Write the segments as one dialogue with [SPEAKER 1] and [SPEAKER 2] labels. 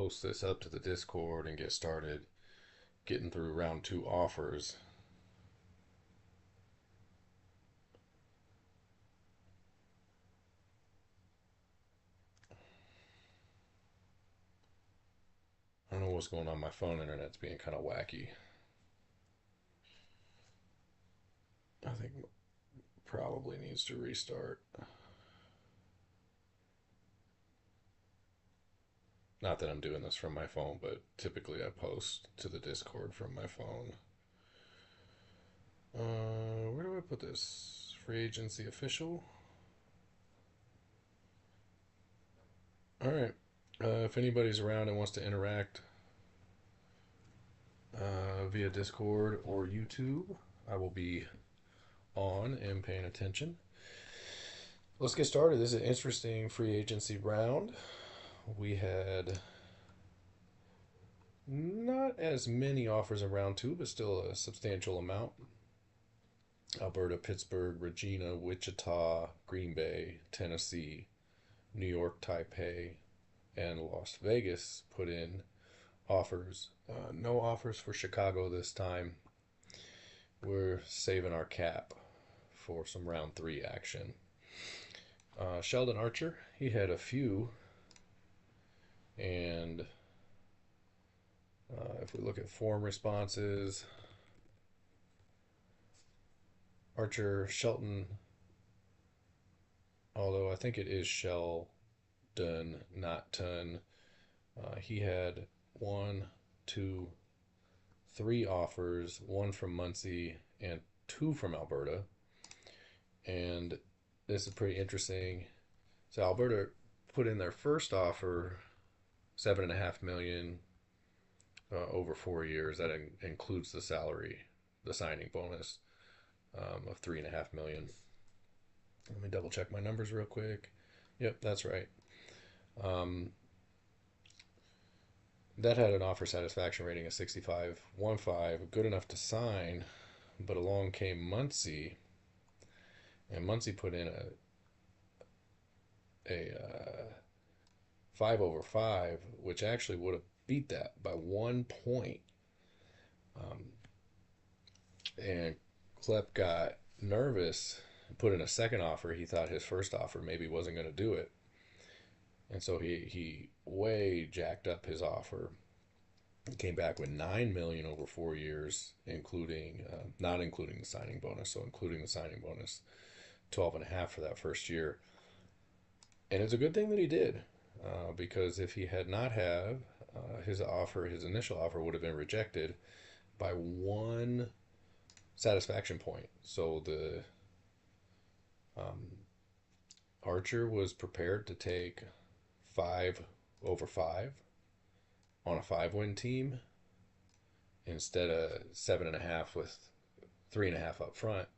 [SPEAKER 1] post this up to the Discord and get started getting through round two offers. I don't know what's going on. My phone internet's being kind of wacky. I think probably needs to restart. Not that I'm doing this from my phone, but typically I post to the Discord from my phone. Where do I put this? Free agency official. All right. If anybody's around and wants to interact via Discord or YouTube, I will be on and paying attention. Let's get started. This is an interesting free agency round. We had not as many offers in round two, but still a substantial amount. Alberta, Pittsburgh, Regina, Wichita, Green Bay, Tennessee, New York, Taipei, and Las Vegas put in offers. No offers for Chicago this time. We're saving our cap for some round three action. Sheldon Archer, he had a few. And if we look at form responses, Archer, Shelton, although I think it is Sheldon, not Ton. He had one, two, three offers, one from Muncie and two from Alberta. And this is pretty interesting. So Alberta put in their first offer, 7.5 million over 4 years. That includes the salary, the signing bonus of 3.5 million. Let me double check my numbers real quick. Yep, that's right. That had an offer satisfaction rating of 65.15, good enough to sign, but along came Muncie, and Muncie put in a 5/5, which actually would have beat that by 1 point. And Klepp got nervous, put in a second offer. He thought his first offer maybe wasn't going to do it. And so he way jacked up his offer. He came back with 9 million over 4 years, including not including the signing bonus. So including the signing bonus, 12.5 for that first year. And it's a good thing that he did, because if he had not have his offer, his initial offer would have been rejected by 1 satisfaction point. So the Archer was prepared to take 5/5 on a 5-win team instead of 7.5 with 3.5 up front.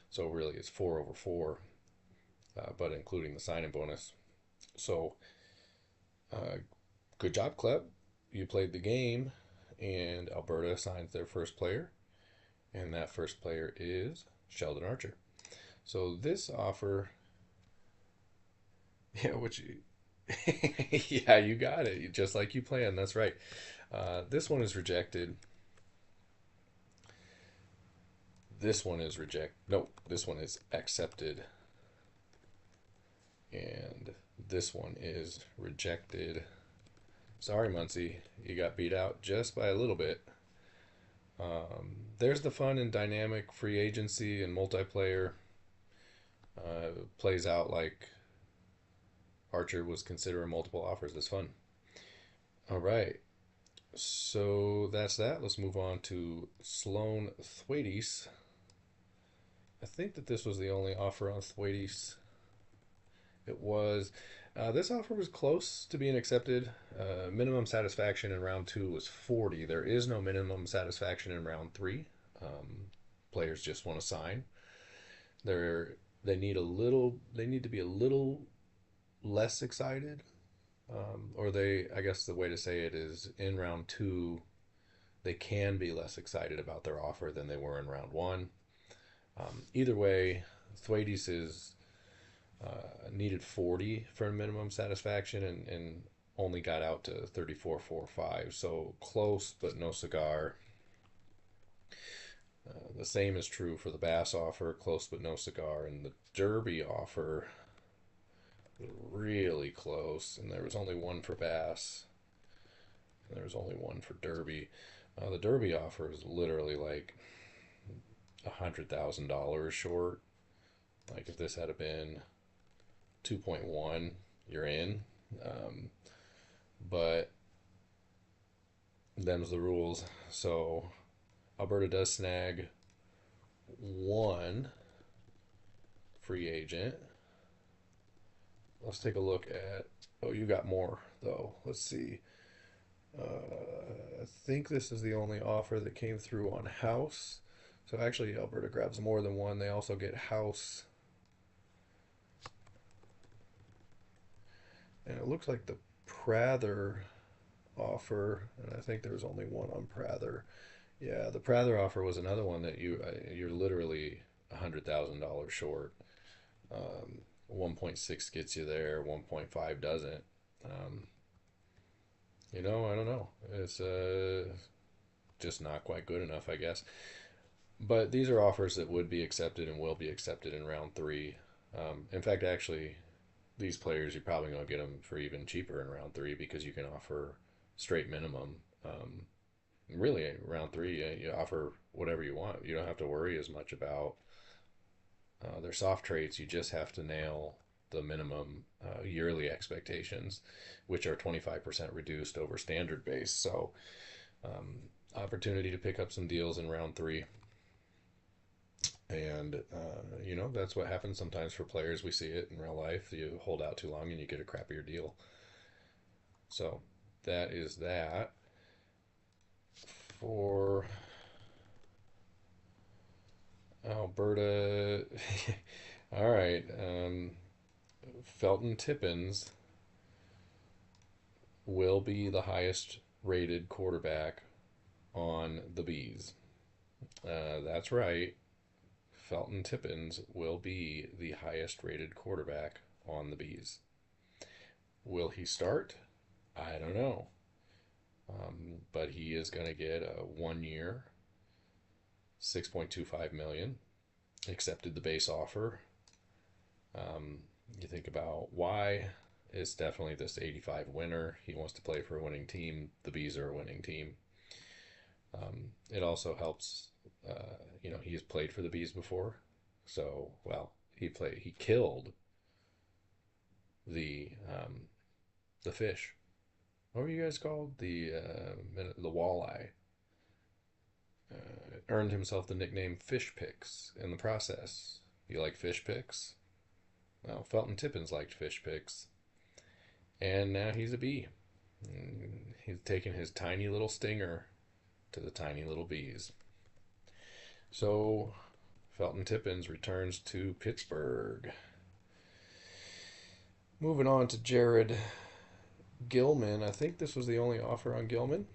[SPEAKER 1] So really it's 4/4, but including the signing bonus. So good job, Klepp. You played the game, and Alberta signs their first player, and that first player is Sheldon Archer. So this offer, yeah, which yeah, you got it, just like you planned. That's right. This one is rejected. This one is rejected. No, this one is accepted. And this one is rejected. Sorry, Muncie. You got beat out just by a little bit. There's the fun and dynamic free agency and multiplayer. Plays out like Archer was considering multiple offers. That's fun. All right. So that's that. Let's move on to Sloan Thwaites. I think that this was the only offer on Thwaites. It was. This offer was close to being accepted. Minimum satisfaction in round two was 40. There is no minimum satisfaction in round three. Players just want to sign. They need to be a little less excited, or I guess the way to say it is, in round two, they can be less excited about their offer than they were in round one. Either way, Thwaites is needed 40 for minimum satisfaction, and only got out to 34.45, so close but no cigar. The same is true for the Bass offer, close but no cigar, and the Derby offer, really close, and there was only one for Bass, and there was only one for Derby. The Derby offer is literally like $100,000 short. Like if this had been 2.1, you're in. Um, but them's the rules. So Alberta does snag one free agent. Let's take a look at. Oh, you got more though. Let's see. I think this is the only offer that came through on House. So actually, Alberta grabs more than one. They also get House, and it looks like the Prather offer, and I think there was only one on Prather. Yeah, the Prather offer was another one that you're literally $100,000 short. 1.6 gets you there, 1.5 doesn't. Um, I don't know. It's just not quite good enough, I guess. But these are offers that would be accepted and will be accepted in round three. In fact, actually, these players you're probably going to get them for even cheaper in round three because you can offer straight minimum. Really, round three, you offer whatever you want. You don't have to worry as much about their soft traits. You just have to nail the minimum yearly expectations, which are 25% reduced over standard base. So, opportunity to pick up some deals in round three. And, that's what happens sometimes for players. We see it in real life. You hold out too long and you get a crappier deal. So, that is that for Alberta. All right. Felton Tippins will be the highest rated quarterback on the Bees. That's right. Felton Tippins will be the highest rated quarterback on the Bees. Will he start? I don't know. But he is going to get a 1 year, 6.25 million. Accepted the base offer. You think about why. It's definitely this 85 winner. He wants to play for a winning team. The Bees are a winning team. It also helps. He's played for the Bees before, so he killed the the fish. What were you guys called? The walleye. Earned himself the nickname Fish Picks in the process. You like fish picks? Well, Felton Tippins liked fish picks, and now he's a bee. He's taken his tiny little stinger to the tiny little bees. So Felton Tippins returns to Pittsburgh. Moving on to Jared Gilman. I think this was the only offer on Gilman.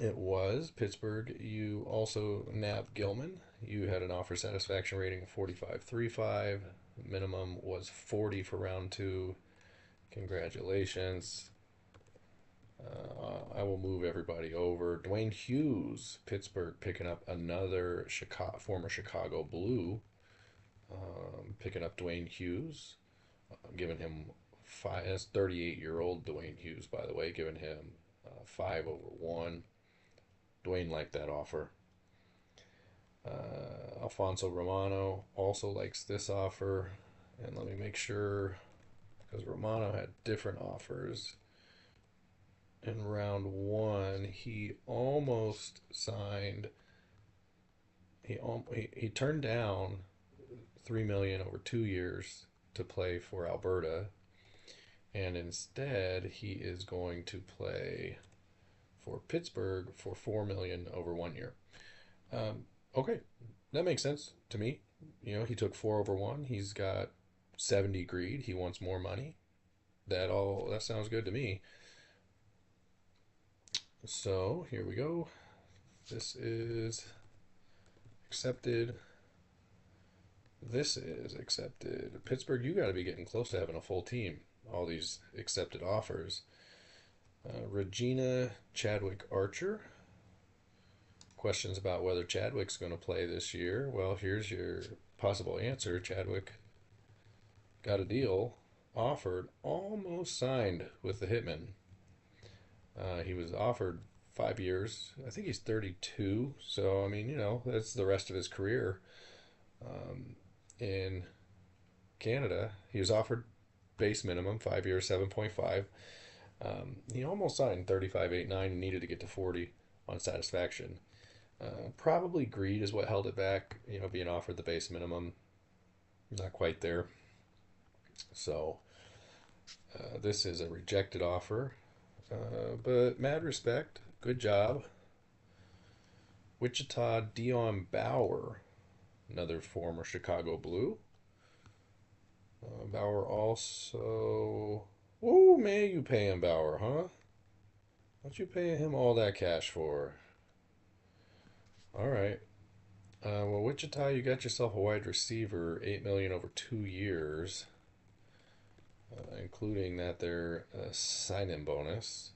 [SPEAKER 1] It was. Pittsburgh, you also nabbed Gilman. You had an offer satisfaction rating of 45.35. Minimum was 40 for round two. Congratulations. I will move everybody over. Dwayne Hughes, Pittsburgh, picking up another former Chicago Blue. Picking up Dwayne Hughes, giving him five. That's 38-year-old Dwayne Hughes, by the way, giving him 5/1. Dwayne liked that offer. Alfonso Romano also likes this offer. And let me make sure, because Romano had different offers. In round one, he almost signed. He turned down 3 million over 2 years to play for Alberta, and instead he is going to play for Pittsburgh for 4 million over 1 year. Okay, that makes sense to me. He took 4/1. He's got 70 greed. He wants more money. That sounds good to me. So here we go. This is accepted. This is accepted. Pittsburgh, you got to be getting close to having a full team. All these accepted offers. Regina Chadwick Archer. Questions about whether Chadwick's going to play this year. Well, here's your possible answer. Chadwick got a deal offered, almost signed with the Hitmen. He was offered 5 years. I think he's 32. So, I mean, that's the rest of his career in Canada. He was offered base minimum, 5 years, 7.5. He almost signed 35.89 and needed to get to 40 on satisfaction. Probably greed is what held it back, being offered the base minimum. Not quite there. So, this is a rejected offer. But mad respect. Good job. Wichita Dion Bauer, another former Chicago Blue. Bauer also. Ooh, man, you paying Bauer, huh? What you paying him all that cash for? All right. Well, Wichita, you got yourself a wide receiver, 8 million over 2 years, including that their sign-in bonus.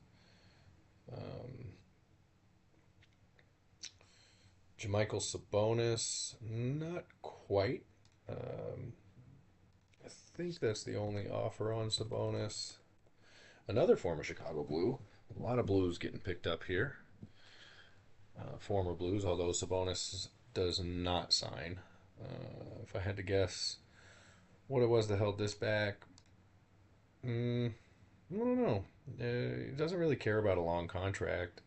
[SPEAKER 1] Jamichael Sabonis, not quite. I think that's the only offer on Sabonis. Another former Chicago Blue. A lot of Blues getting picked up here. Former Blues, although Sabonis does not sign. If I had to guess what it was that held this back, I don't know. He doesn't really care about a long contract.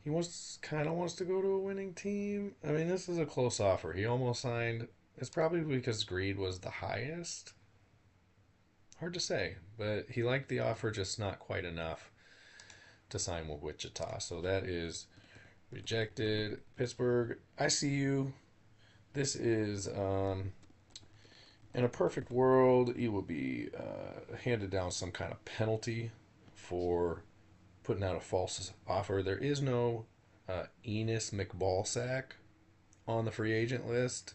[SPEAKER 1] He kind of wants to go to a winning team. I mean, this is a close offer. He almost signed. It's probably because greed was the highest. Hard to say, but he liked the offer, just not quite enough to sign with Wichita. So that is rejected. Pittsburgh, I see you. This is, in a perfect world, you would be handed down some kind of penalty for putting out a false offer. There is no Enos McBallsack on the free agent list.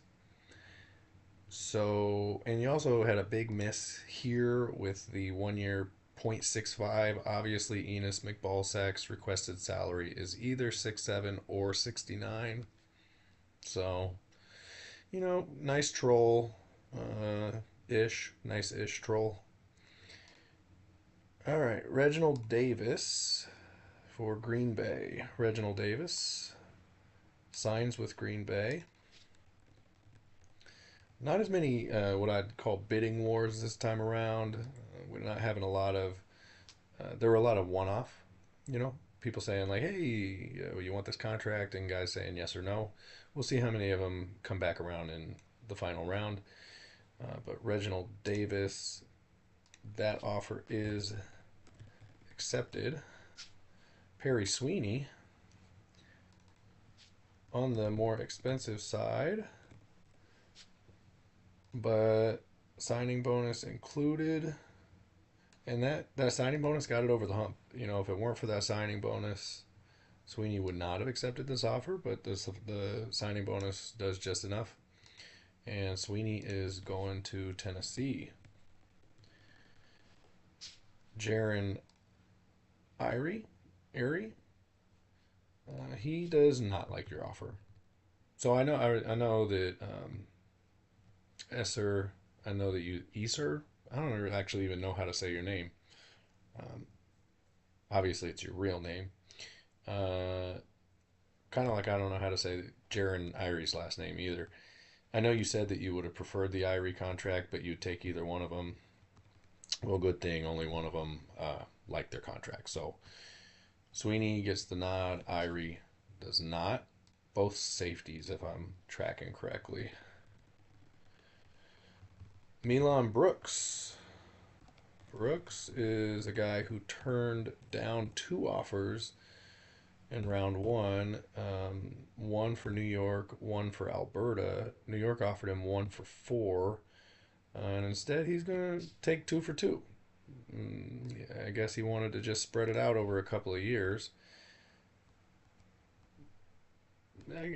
[SPEAKER 1] So, and you also had a big miss here with the 1 year 0.65. Obviously, Enos McBallsack's requested salary is either 6'7" or 69. So, nice troll, nice-ish troll. All right, Reginald Davis for Green Bay. Reginald Davis signs with Green Bay. Not as many what I'd call bidding wars this time around. We're not having a lot of. There were a lot of one-off, people saying like, "Hey, you want this contract?" and guys saying yes or no. We'll see how many of them come back around in the final round. But Reginald Davis, that offer is accepted. Perry Sweeney, on the more expensive side, but signing bonus included. And that signing bonus got it over the hump. If it weren't for that signing bonus, Sweeney would not have accepted this offer, but the signing bonus does just enough. And Sweeney is going to Tennessee. Jaron Irie, he does not like your offer. So I know that Esser, I know that you Eser. I don't actually even know how to say your name. Um, Obviously, it's your real name. Kind of like I don't know how to say Jaron Irie's last name either. I know you said that you would have preferred the Irie contract, but you'd take either one of them. Well, good thing only one of them liked their contract. So Sweeney gets the nod. Irie does not. Both safeties, if I'm tracking correctly. Milan Brooks. Brooks is a guy who turned down 2 offers in round one. One for New York, one for Alberta. New York offered him 1 for 4. And instead, he's going to take 2 for 2. I guess he wanted to just spread it out over a couple of years.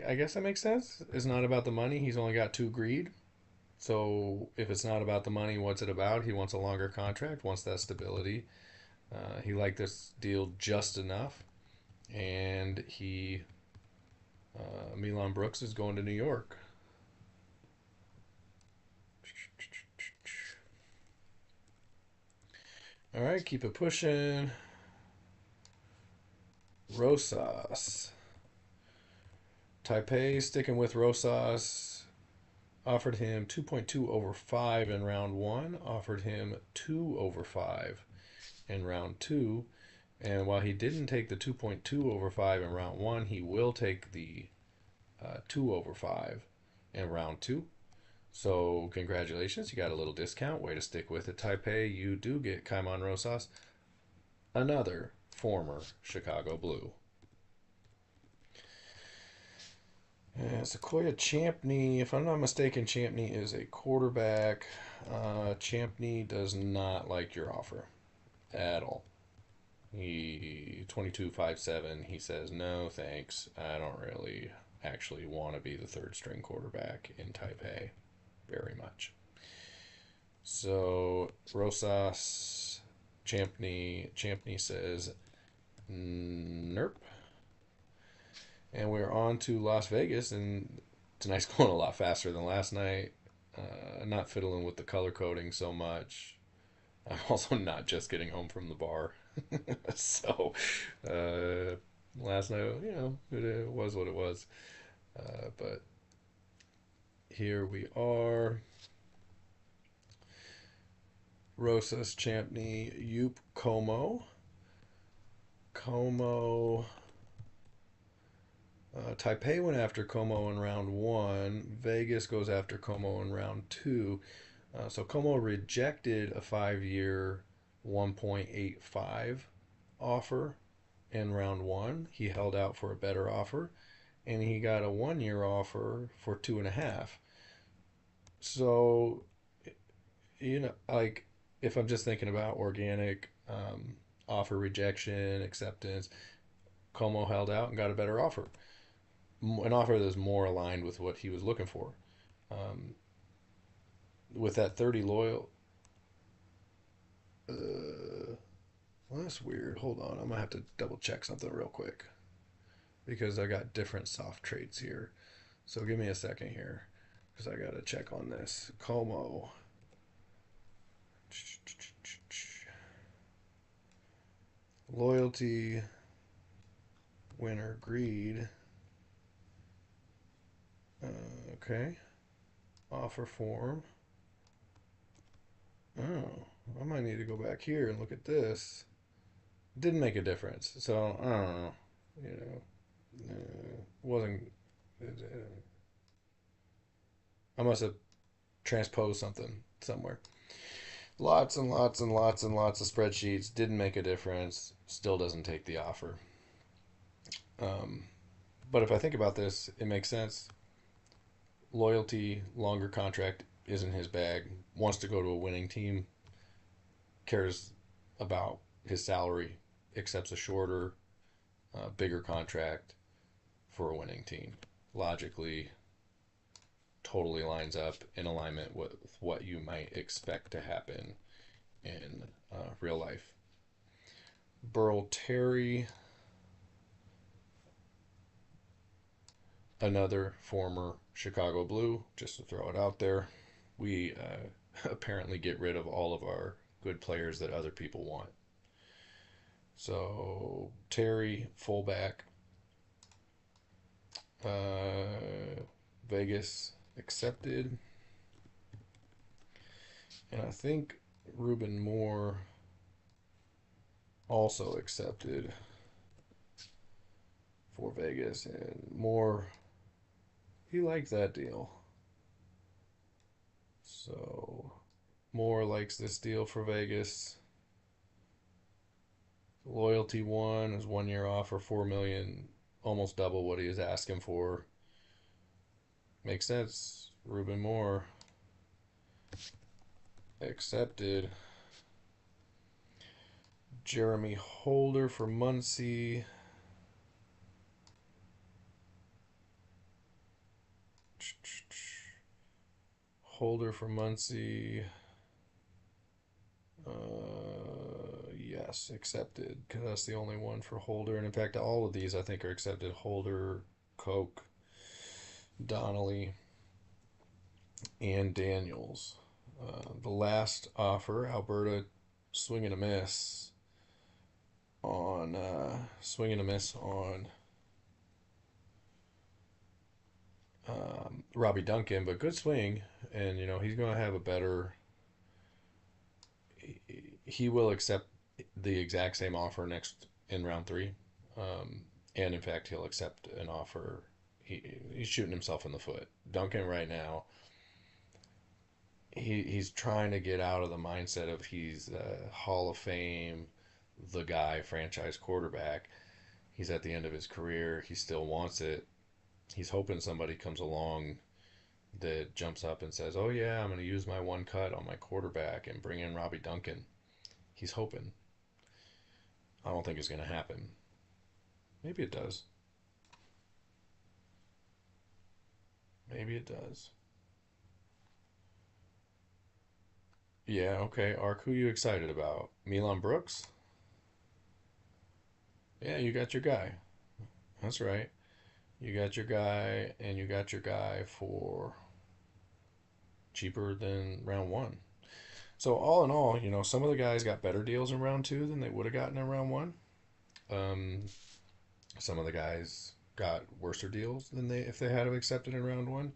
[SPEAKER 1] I guess that makes sense. It's not about the money. He's only got 2 greed. So if it's not about the money, what's it about? He wants a longer contract, wants that stability. He liked this deal just enough, and Milan Brooks is going to New York. All right, keep it pushing. Rosas. Taipei sticking with Rosas. Offered him 2.2 over 5 in round one. Offered him 2 over 5 in round two. And while he didn't take the 2.2 over 5 in round one, he will take the 2 over 5 in round two. So, congratulations, you got a little discount. Way to stick with it, Taipei. You do get Kaimon Rosas, another former Chicago Blue. Sequoia Champney, if I'm not mistaken, Champney is a quarterback. Champney does not like your offer at all. He 22.57. He says no thanks. I don't really actually want to be the third string quarterback in Taipei very much. So Rosas Champney says nerp. And we're on to Las Vegas, and tonight's going a lot faster than last night. Not fiddling with the color coding so much. I'm also not just getting home from the bar. So, last night, it was what it was. But here we are. Rosas, Champney, Yoop, Como. Taipei went after Como in round one. Vegas goes after Como in round two. So Como rejected a 5-year 1.85 offer in round one. He held out for a better offer, and he got a 1-year offer for 2.5. So, like if I'm just thinking about organic offer rejection, acceptance, Como held out and got a better offer, an offer that's more aligned with what he was looking for. Um, with that 30 loyal. Well, that's weird. Hold on. I'm going to have to double check something real quick because I got different soft traits here. So give me a second here because I got to check on this. Como. Loyalty. Winner. Greed. Okay. Offer form. Oh, I might need to go back here and look at this. Didn't make a difference. So I don't know. Wasn't. I must have transposed something somewhere. Lots and lots and lots and lots of spreadsheets. Didn't make a difference. Still doesn't take the offer. Um, but if I think about this, it makes sense. Loyalty, longer contract isn't his bag. Wants to go to a winning team. Cares about his salary. Accepts a shorter, bigger contract for a winning team. Logically, totally lines up in alignment with what you might expect to happen in real life. Burl Terry, another former Chicago Blue, just to throw it out there. We apparently get rid of all of our good players that other people want. So, Terry, fullback. Vegas accepted. And I think Ruben Moore also accepted for Vegas. And Moore, he liked that deal. So Moore likes this deal for Vegas. Loyalty one is 1 year off for 4 million, almost double what he is asking for. Makes sense. Ruben Moore accepted. Jeremy Holder for Muncie. Holder for Muncie. Yes. Yes, accepted, because that's the only one for Holder. And in fact, all of these I think are accepted. Holder, Koch, Donnelly, and Daniels. The last offer, Alberta swing and a miss on Robbie Duncan, but good swing, and he's going to have a better. He will accept the exact same offer next in round three, and in fact he'll accept an offer. He's shooting himself in the foot. Duncan right now, he's trying to get out of the mindset of he's Hall of Fame, the guy, franchise quarterback. He's at the end of his career. He still wants it. He's hoping somebody comes along that jumps up and says, "Oh yeah, I'm going to use my one cut on my quarterback and bring in Robbie Duncan." He's hoping. I don't think it's going to happen. Maybe it does. Maybe it does. Yeah, okay. Ark, who you excited about? Milan Brooks? Yeah, you got your guy. That's right. You got your guy, and you got your guy for cheaper than round one. So all in all, some of the guys got better deals in round two than they would have gotten in round one. Um, some of the guys got worser deals than they if they had have accepted in round one.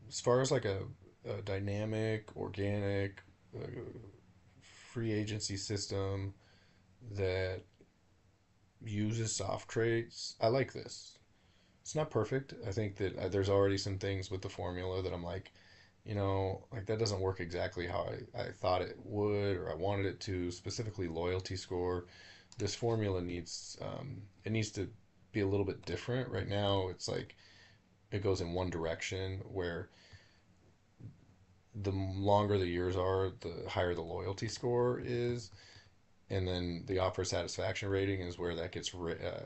[SPEAKER 1] As far as like a dynamic, organic, uh, free agency system that uses soft trades, I like this. It's not perfect. I think that there's already some things with the formula that I'm like, like that doesn't work exactly how I thought it would or I wanted it to, specifically loyalty score. This formula it needs to be a little bit different. Right now, it's like it goes in one direction where the longer the years are, the higher the loyalty score is, and then the offer satisfaction rating is where that gets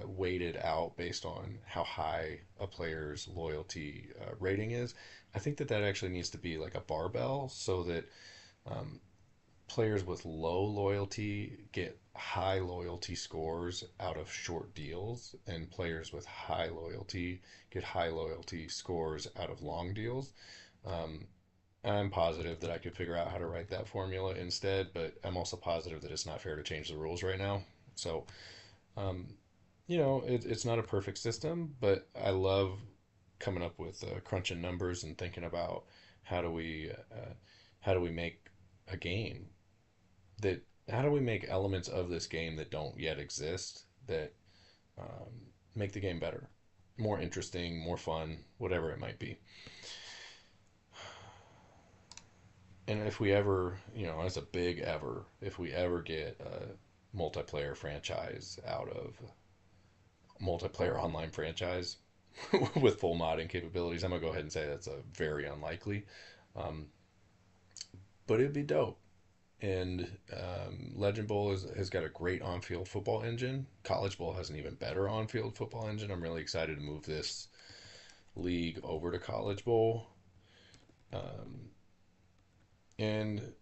[SPEAKER 1] weighted out based on how high a player's loyalty rating is. I think that that actually needs to be like a barbell so that um, players with low loyalty get high loyalty scores out of short deals, and players with high loyalty get high loyalty scores out of long deals. Um, I'm positive that I could figure out how to write that formula instead, but I'm also positive that it's not fair to change the rules right now. So, um, it's not a perfect system, but I love coming up with crunching numbers and thinking about how do we uh, how do we make a game that how do we make elements of this game that don't yet exist that make the game better, more interesting, more fun, whatever it might be. And if we ever, as a big ever, if we ever get a multiplayer franchise out of multiplayer online franchise with full modding capabilities, I'm gonna go ahead and say that's a very unlikely. Um, but it'd be dope. And Legend Bowl has got a great on-field football engine. College Bowl has an even better on-field football engine. I'm really excited to move this league over to College Bowl. Um, and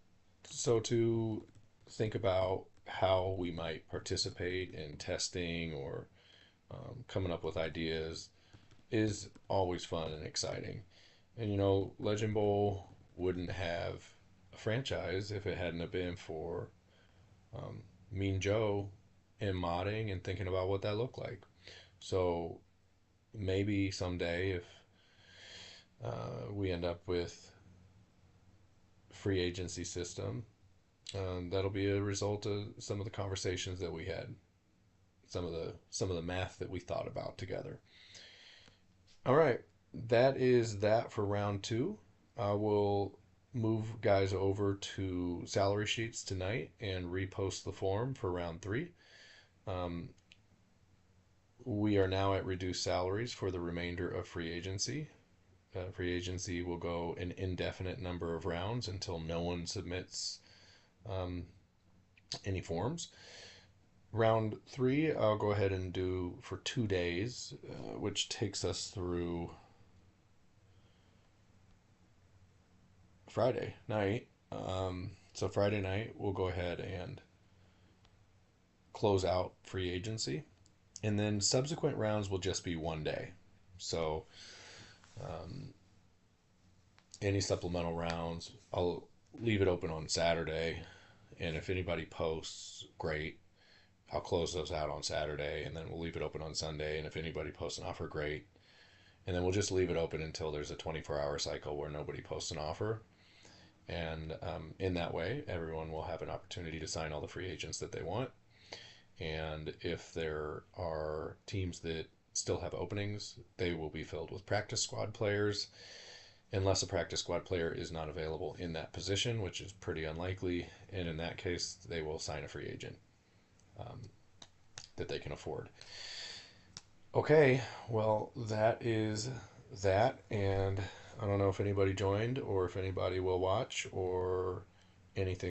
[SPEAKER 1] so to think about how we might participate in testing or coming up with ideas is always fun and exciting. And Legend Bowl wouldn't have a franchise if it hadn't have been for Mean Joe and modding and thinking about what that looked like. So maybe someday if we end up with free agency system, that'll be a result of some of the conversations that we had, some of the math that we thought about together. All right, that is that for round two. I will move guys over to salary sheets tonight and repost the form for round three. Um, we are now at reduced salaries for the remainder of free agency. Free agency will go an indefinite number of rounds until no one submits um, any forms. Round three, I'll go ahead and do for 2 days, which takes us through Friday night. So Friday night, we'll go ahead and close out free agency. And then subsequent rounds will just be 1 day. So um, any supplemental rounds, I'll leave it open on Saturday. And if anybody posts, great. I'll close those out on Saturday, and then we'll leave it open on Sunday. And if anybody posts an offer, great. And then we'll just leave it open until there's a 24-hour cycle where nobody posts an offer. And in that way, everyone will have an opportunity to sign all the free agents that they want. And if there are teams that still have openings, they will be filled with practice squad players, unless a practice squad player is not available in that position, which is pretty unlikely. And in that case, they will sign a free agent um, that they can afford. Okay, well, that is that. And I don't know if anybody joined or if anybody will watch or anything